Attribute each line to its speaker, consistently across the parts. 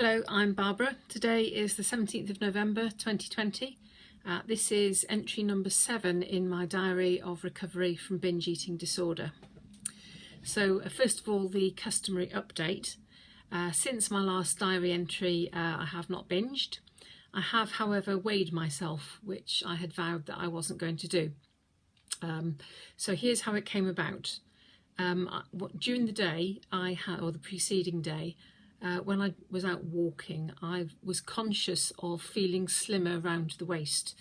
Speaker 1: Hello, I'm Barbara. Today is the 17th of November 2020. This is entry number 7 in my diary of recovery from binge eating disorder. So first of all, the customary update. Since my last diary entry, I have not binged. I have, however, weighed myself, which I had vowed that I wasn't going to do. So here's how it came about. During the day, or the preceding day, when I was out walking, I was conscious of feeling slimmer around the waist,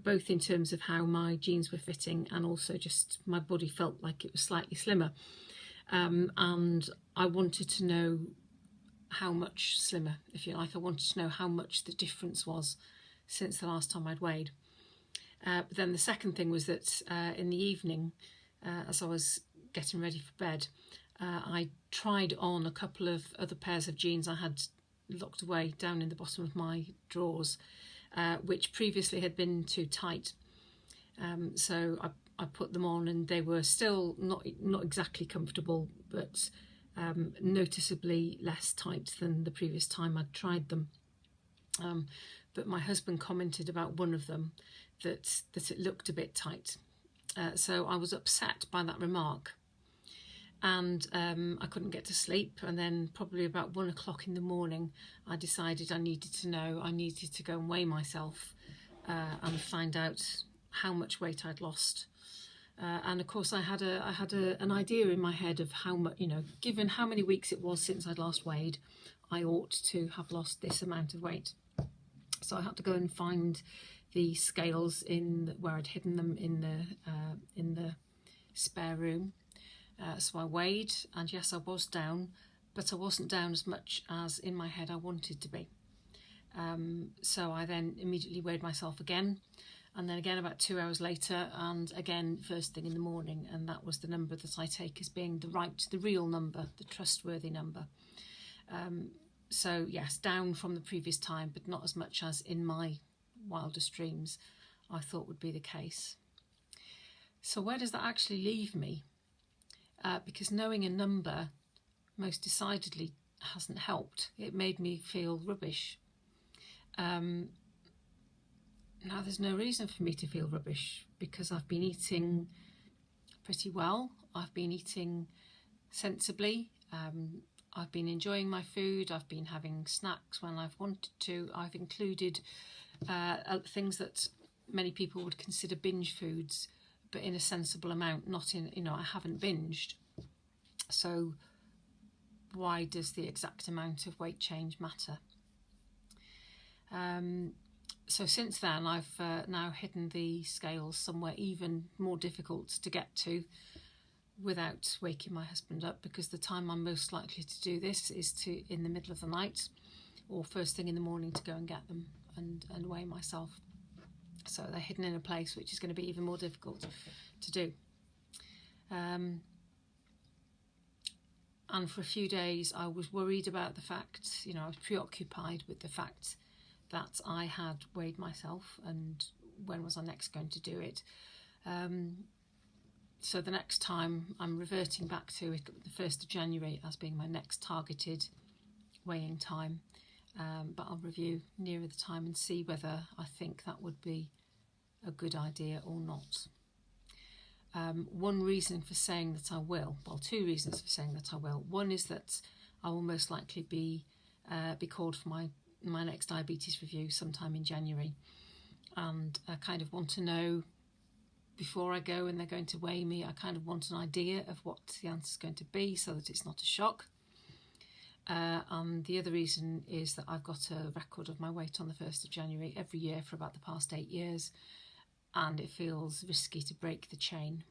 Speaker 1: both in terms of how my jeans were fitting and also just my body felt like it was slightly slimmer. And I wanted to know how much slimmer, if you like. I wanted to know how much the difference was since the last time I'd weighed. But then the second thing was that in the evening, as I was getting ready for bed, I tried on a couple of other pairs of jeans I had locked away down in the bottom of my drawers, which previously had been too tight. So I put them on and they were still not exactly comfortable, but noticeably less tight than the previous time I'd tried them. But my husband commented about one of them that it looked a bit tight. So I was upset by that remark. And I couldn't get to sleep, and then probably about 1 o'clock in the morning I decided I needed to go and weigh myself and find out how much weight I'd lost. And of course I had an idea in my head of how much, given how many weeks it was since I'd last weighed, I ought to have lost this amount of weight. So I had to go and find the scales where I'd hidden them in the spare room. So I weighed, and yes, I was down, but I wasn't down as much as in my head I wanted to be. So I then immediately weighed myself again, and then again about 2 hours later, and again first thing in the morning, and that was the number that I take as being the real number, the trustworthy number. So yes, down from the previous time, but not as much as in my wildest dreams I thought would be the case. So where does that actually leave me? Because knowing a number most decidedly hasn't helped. It made me feel rubbish. Now there's no reason for me to feel rubbish because I've been eating pretty well. I've been eating sensibly. I've been enjoying my food. I've been having snacks when I've wanted to. I've included things that many people would consider binge foods, but in a sensible amount, not in, I haven't binged. So why does the exact amount of weight change matter? So since then, I've now hidden the scales somewhere even more difficult to get to without waking my husband up, because the time I'm most likely to do this is in the middle of the night or first thing in the morning to go and get them and weigh myself. So they're hidden in a place which is going to be even more difficult to do. And for a few days I was worried about the fact, I was preoccupied with the fact that I had weighed myself and when was I next going to do it. So the next time I'm reverting back to it, the 1st of January as being my next targeted weighing time. But I'll review nearer the time and see whether I think that would be a good idea or not. One reason for saying that I will, well, 2 reasons for saying that I will. One is that I will most likely be called for my next diabetes review sometime in January, and I kind of want to know before I go and they're going to weigh me. I kind of want an idea of what the answer is going to be so that it's not a shock. And the other reason is that I've got a record of my weight on the 1st of January every year for about the past 8 years, and it feels risky to break the chain.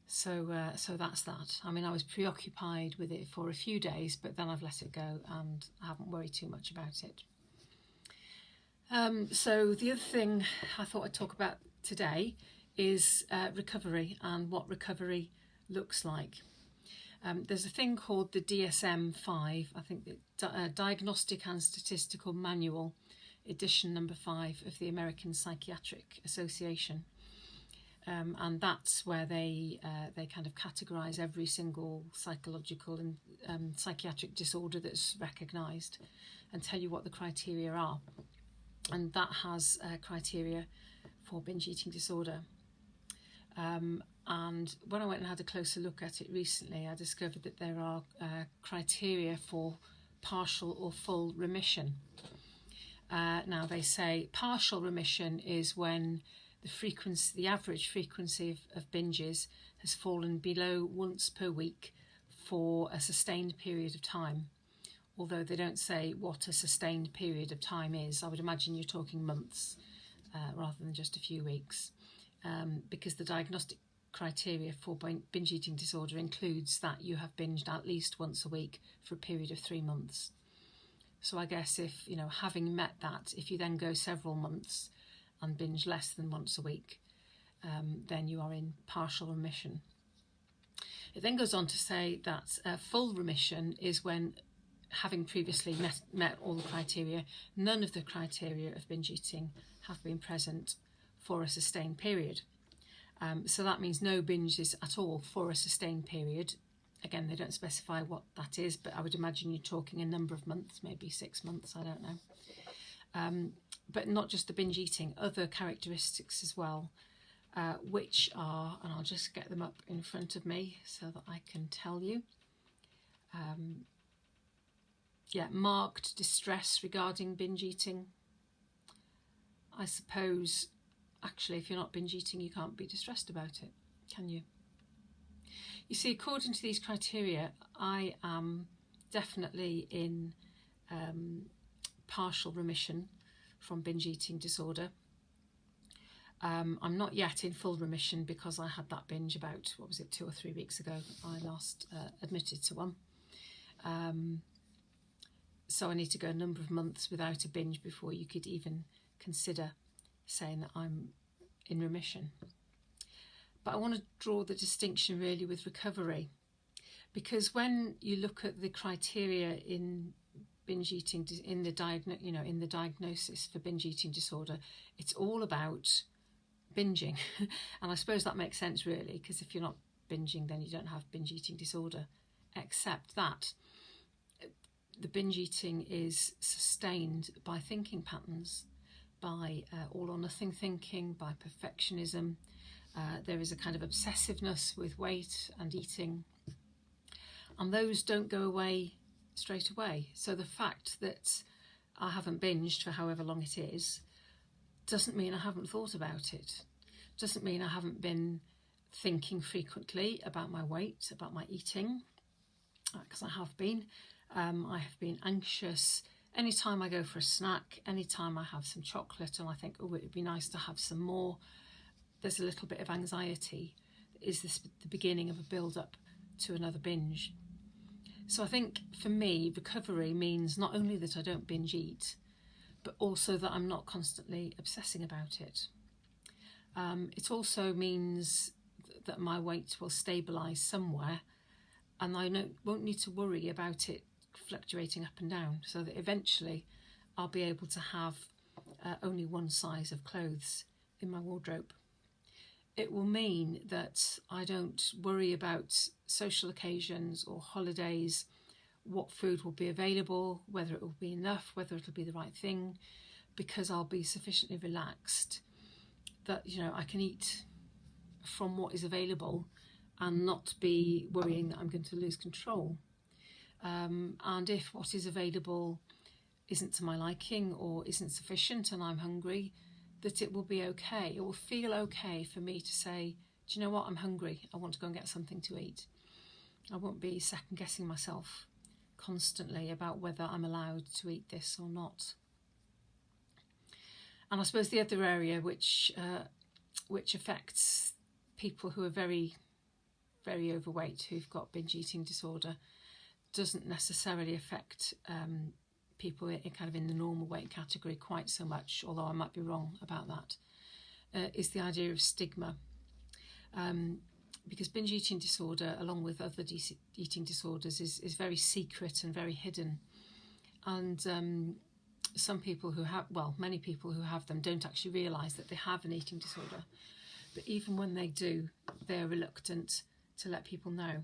Speaker 1: So that's that. I mean, I was preoccupied with it for a few days, but then I've let it go and I haven't worried too much about it. So the other thing I thought I'd talk about today is recovery and what recovery looks like. There's a thing called the DSM-5, I think the Diagnostic and Statistical Manual, edition number 5 of the American Psychiatric Association. and that's where they kind of categorise every single psychological and psychiatric disorder that's recognised and tell you what the criteria are. And that has criteria for binge eating disorder. And when I went and had a closer look at it recently, I discovered that there are criteria for partial or full remission. Now they say partial remission is when the average frequency of binges has fallen below once per week for a sustained period of time. Although they don't say what a sustained period of time is. I would imagine you're talking months rather than just a few weeks, because the diagnostic criteria for binge eating disorder includes that you have binged at least once a week for a period of 3 months. So I guess if, having met that, if you then go several months and binge less than once a week, then you are in partial remission. It then goes on to say that full remission is when, having previously met all the criteria, none of the criteria of binge eating have been present for a sustained period. So that means no binges at all for a sustained period. Again, they don't specify what that is, but I would imagine you're talking a number of months, maybe 6 months, I don't know. But not just the binge eating, other characteristics as well, which are, and I'll just get them up in front of me so that I can tell you. Marked distress regarding binge eating. I suppose, actually, if you're not binge eating, you can't be distressed about it, can you? You see, according to these criteria, I am definitely in partial remission from binge eating disorder. I'm not yet in full remission because I had that binge about, 2 or 3 weeks ago. I last admitted to one. So I need to go a number of months without a binge before you could even consider saying that I'm in remission. But I want to draw the distinction really with recovery, because when you look at the criteria in binge eating, in the diagnosis for binge eating disorder, it's all about binging. And I suppose that makes sense really, because if you're not binging, then you don't have binge eating disorder, except that the binge eating is sustained by thinking patterns, by all or nothing thinking, by perfectionism. There is a kind of obsessiveness with weight and eating, and those don't go away straight away. So the fact that I haven't binged for however long it is doesn't mean I haven't thought about it, doesn't mean I haven't been thinking frequently about my weight, about my eating, because I have been. I have been anxious anytime I go for a snack, anytime I have some chocolate and I think, oh, it would be nice to have some more. There's a little bit of anxiety. Is this the beginning of a build-up to another binge? So I think for me, recovery means not only that I don't binge eat, but also that I'm not constantly obsessing about it. It also means that my weight will stabilise somewhere, and I won't need to worry about it fluctuating up and down, so that eventually I'll be able to have only one size of clothes in my wardrobe. It will mean that I don't worry about social occasions or holidays, what food will be available, whether it will be enough, whether it'll be the right thing, because I'll be sufficiently relaxed that, I can eat from what is available and not be worrying that I'm going to lose control. And if what is available isn't to my liking or isn't sufficient and I'm hungry, that it will be okay. It will feel okay for me to say, do you know what, I'm hungry, I want to go and get something to eat. I won't be second guessing myself constantly about whether I'm allowed to eat this or not. And I suppose the other area which affects people who are very, very overweight, who've got binge eating disorder, doesn't necessarily affect people in the normal weight category quite so much, although I might be wrong about that, is the idea of stigma. Because binge eating disorder, along with other eating disorders, is very secret and very hidden. And some people who have, many people who have them don't actually realise that they have an eating disorder. but even when they do, they're reluctant to let people know.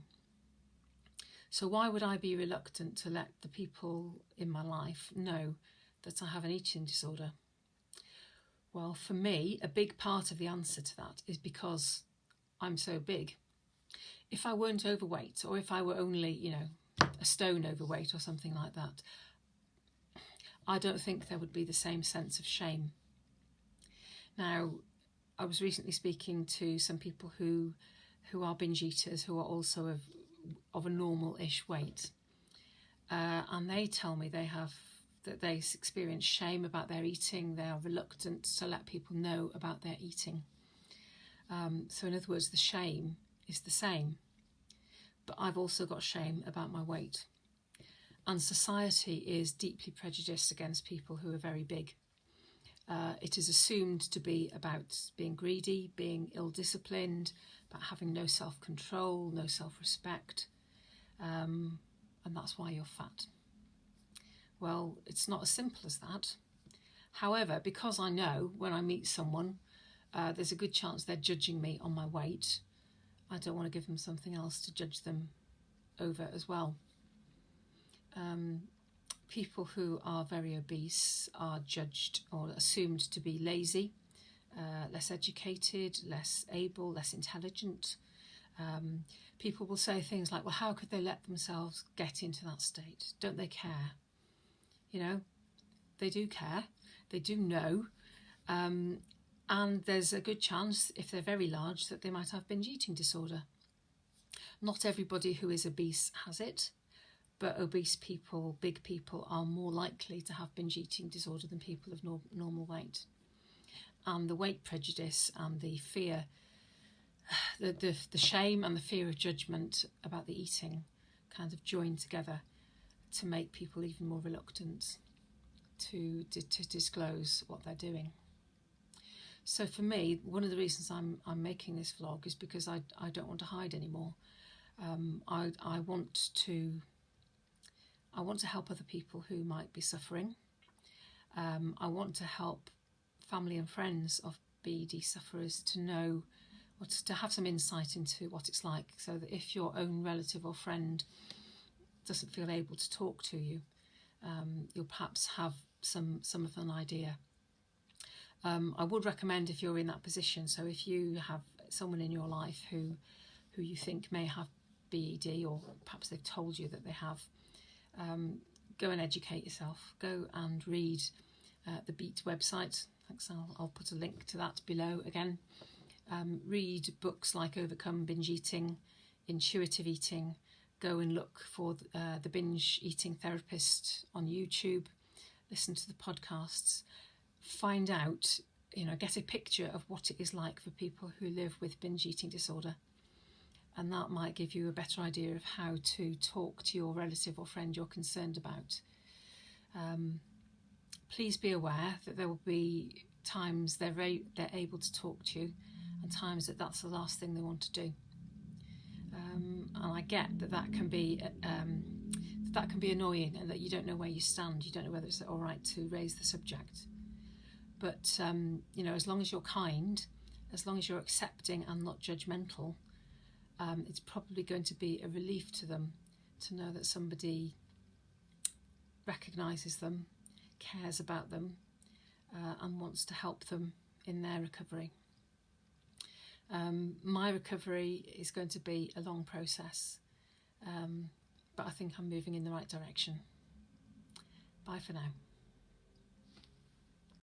Speaker 1: So why would I be reluctant to let the people in my life know that I have an eating disorder? Well, for me, a big part of the answer to that is because I'm so big. If I weren't overweight, or if I were only, a stone overweight or something like that, I don't think there would be the same sense of shame. Now, I was recently speaking to some people who are binge eaters, who are also of a normal-ish weight, and they tell me that they experience shame about their eating. They are reluctant to let people know about their eating. So in other words, the shame is the same, but I've also got shame about my weight. And society is deeply prejudiced against people who are very big. It is assumed to be about being greedy, being ill-disciplined, about having no self-control, no self-respect, and that's why you're fat. Well, it's not as simple as that. However, because I know when I meet someone, there's a good chance they're judging me on my weight, I don't want to give them something else to judge them over as well. People who are very obese are judged or assumed to be lazy, less educated, less able, less intelligent. People will say things like, well, how could they let themselves get into that state? Don't they care? They do care, they do know, and there's a good chance, if they're very large, that they might have binge eating disorder. Not everybody who is obese has it, but obese people, big people, are more likely to have binge eating disorder than people of normal weight. And the weight prejudice and the fear, the shame and the fear of judgment about the eating kind of join together to make people even more reluctant to disclose what they're doing. So for me, one of the reasons I'm making this vlog is because I don't want to hide anymore. I want to help other people who might be suffering. I want to help family and friends of BED sufferers to know, or to have some insight into what it's like, so that if your own relative or friend doesn't feel able to talk to you, you'll perhaps have some of an idea. I would recommend, if you're in that position, so if you have someone in your life who you think may have BED, or perhaps they've told you that they have, go and educate yourself. Go and read the BEAT website. Thanks, I'll put a link to that below again. Read books like Overcome Binge Eating, Intuitive Eating. Go and look for the Binge Eating Therapist on YouTube. Listen to the podcasts. Find out, get a picture of what it is like for people who live with binge eating disorder. And that might give you a better idea of how to talk to your relative or friend you're concerned about. Please be aware that there will be times they're able to talk to you, and times that that's the last thing they want to do. And I get that can be annoying, and that you don't know where you stand. You don't know whether it's all right to raise the subject. But as long as you're kind, as long as you're accepting and not judgmental, it's probably going to be a relief to them to know that somebody recognises them, cares about them, and wants to help them in their recovery. My recovery is going to be a long process, but I think I'm moving in the right direction. Bye for now.